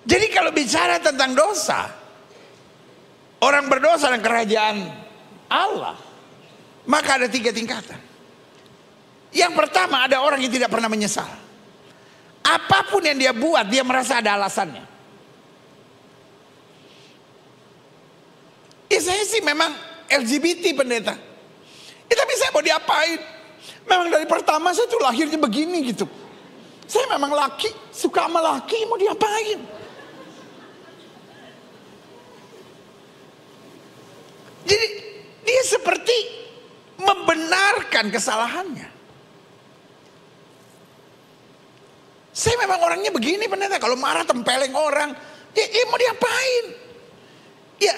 Jadi kalau bicara tentang dosa, orang berdosa dan kerajaan Allah, maka ada 3 tingkatan. Yang pertama, ada orang yang tidak pernah menyesal. Apapun yang dia buat, dia merasa ada alasannya. Ya saya sih memang LGBT pendeta. Ya, tapi saya mau diapain? Memang dari pertama saya tuh lahirnya begini gitu. Saya memang laki, suka sama laki, mau diapain? Jadi dia seperti membenarkan kesalahannya. Saya memang orangnya begini pendeta, kalau marah tempeleng orang, ya mau diapain? Ya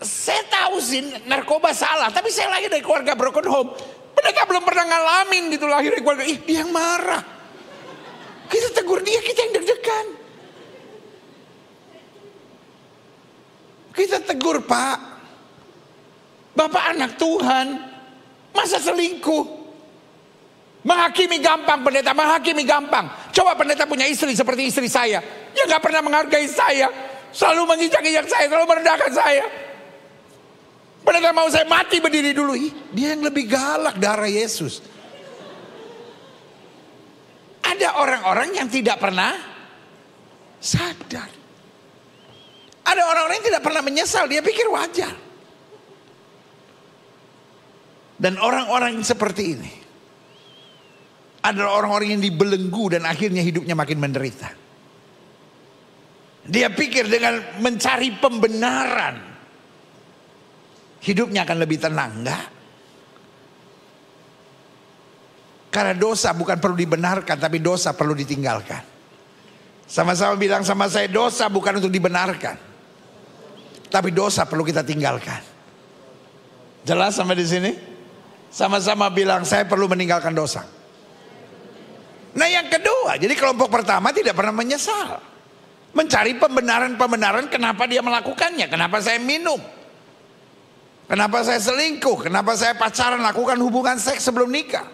saya tahu sih narkoba salah, tapi saya lahir dari keluarga broken home. Pendeta belum pernah ngalamin gitu lahir dari keluarga, dia yang marah. Kita tegur dia, kita yang deg-degan. Kita tegur, Pak, Bapak anak Tuhan, masa selingkuh? Menghakimi gampang pendeta, menghakimi gampang. Coba pendeta punya istri seperti istri saya, yang gak pernah menghargai saya, selalu menginjak-injak saya, selalu merendahkan saya. Pendeta mau saya mati berdiri dulu. Dia yang lebih galak darah Yesus. Ada orang-orang yang tidak pernah sadar. Ada orang-orang yang tidak pernah menyesal, dia pikir wajar. Dan orang-orang seperti ini adalah orang-orang yang dibelenggu dan akhirnya hidupnya makin menderita. Dia pikir dengan mencari pembenaran hidupnya akan lebih tenang. Enggak. Karena dosa bukan perlu dibenarkan, tapi dosa perlu ditinggalkan. Sama-sama bilang sama saya, dosa bukan untuk dibenarkan, tapi dosa perlu kita tinggalkan. Jelas sampai di sini? Sama-sama bilang, saya perlu meninggalkan dosa. Nah yang kedua, jadi kelompok pertama tidak pernah menyesal. Mencari pembenaran-pembenaran kenapa dia melakukannya. Kenapa saya minum, kenapa saya selingkuh, kenapa saya pacaran, lakukan hubungan seks sebelum nikah.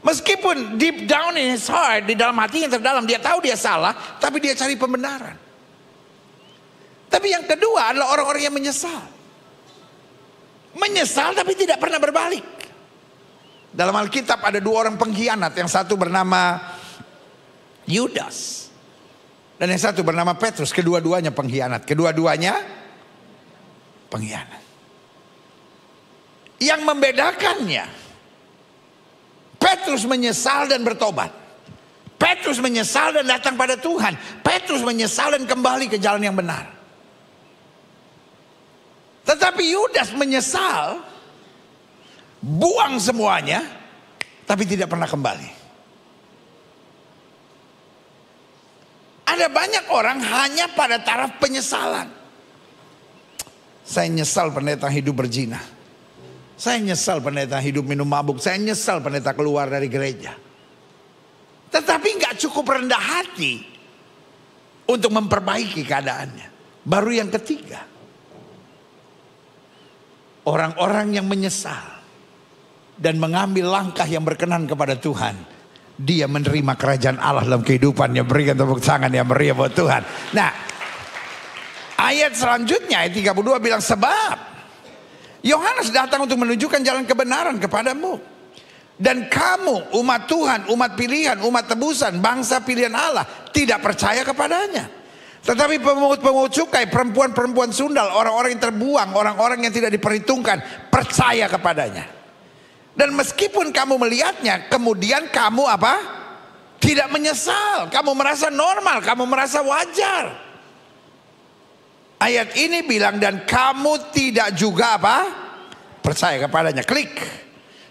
Meskipun deep down in his heart, di dalam hati yang terdalam, dia tahu dia salah, tapi dia cari pembenaran. Tapi yang kedua adalah orang-orang yang menyesal. Menyesal tapi tidak pernah berbalik. Dalam Alkitab ada 2 orang pengkhianat. Yang satu bernama Yudas, dan yang satu bernama Petrus. Kedua-duanya pengkhianat. Kedua-duanya pengkhianat. Yang membedakannya, Petrus menyesal dan bertobat. Petrus menyesal dan datang pada Tuhan. Petrus menyesal dan kembali ke jalan yang benar. Tetapi Yudas menyesal, buang semuanya, tapi tidak pernah kembali. Ada banyak orang hanya pada taraf penyesalan. Saya nyesal pendeta hidup berzina. Saya nyesal pendeta hidup minum mabuk. Saya nyesal pendeta keluar dari gereja. Tetapi nggak cukup rendah hati untuk memperbaiki keadaannya. Baru yang ketiga, orang-orang yang menyesal dan mengambil langkah yang berkenan kepada Tuhan, dia menerima kerajaan Allah dalam kehidupannya. Berikan tepuk tangan yang meriah buat Tuhan. Nah, ayat selanjutnya ayat 32 bilang, sebab Yohanes datang untuk menunjukkan jalan kebenaran kepadamu, dan kamu umat Tuhan, umat pilihan, umat tebusan, bangsa pilihan Allah, tidak percaya kepadanya. Tetapi pemungut-pemungut cukai, perempuan-perempuan sundal, orang-orang yang terbuang, orang-orang yang tidak diperhitungkan, percaya kepadanya. Dan meskipun kamu melihatnya, kemudian kamu apa? Tidak menyesal. Kamu merasa normal, kamu merasa wajar. Ayat ini bilang, dan kamu tidak juga apa? Percaya kepadanya. Klik.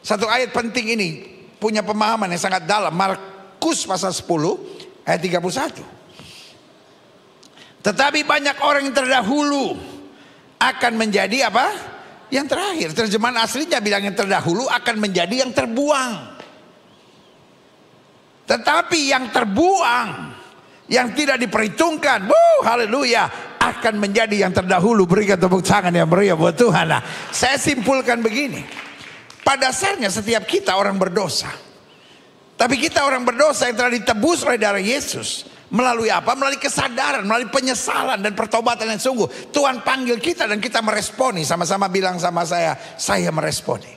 Satu ayat penting ini punya pemahaman yang sangat dalam. Markus pasal 10 ayat 31. Tetapi banyak orang yang terdahulu akan menjadi apa? Yang terakhir. Terjemahan aslinya bilang yang terdahulu akan menjadi yang terbuang. Tetapi yang terbuang, yang tidak diperhitungkan, haleluya, akan menjadi yang terdahulu. Berikan tepuk tangan yang meriah buat Tuhan. Nah, saya simpulkan begini. Pada dasarnya setiap kita orang berdosa. Tapi kita orang berdosa yang telah ditebus oleh darah Yesus, Melalui apa? Melalui kesadaran, melalui penyesalan dan pertobatan yang sungguh. Tuhan panggil kita dan kita meresponi. Sama-sama bilang sama saya meresponi.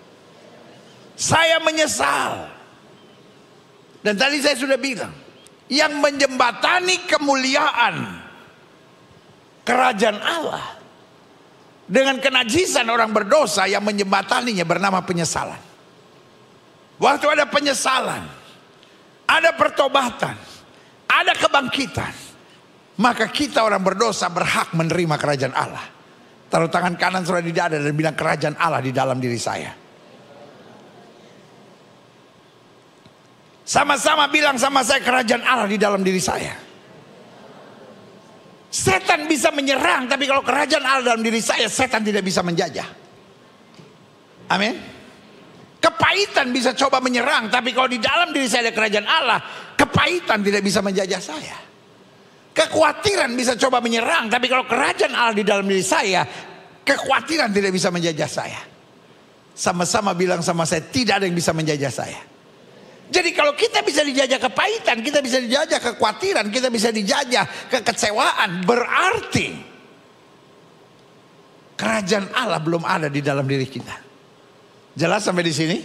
Saya menyesal. Dan tadi saya sudah bilang, yang menjembatani kemuliaan kerajaan Allah dengan kenajisan orang berdosa, yang menjembataninya bernama penyesalan. Waktu ada penyesalan, ada pertobatan, ada kebangkitan, maka kita orang berdosa berhak menerima kerajaan Allah. Taruh tangan kanan saudara di dada dan bilang, kerajaan Allah di dalam diri saya. Sama-sama bilang sama saya, kerajaan Allah di dalam diri saya. Setan bisa menyerang, tapi kalau kerajaan Allah dalam diri saya, setan tidak bisa menjajah. Amin. Kepahitan bisa coba menyerang, tapi kalau di dalam diri saya ada kerajaan Allah, kepahitan tidak bisa menjajah saya. Kekhawatiran bisa coba menyerang, tapi kalau kerajaan Allah di dalam diri saya, kekhawatiran tidak bisa menjajah saya. Sama-sama bilang sama saya, tidak ada yang bisa menjajah saya. Jadi kalau kita bisa dijajah kepahitan, kita bisa dijajah kekhawatiran, kita bisa dijajah kekecewaan, berarti kerajaan Allah belum ada di dalam diri kita. Jelas sampai di sini?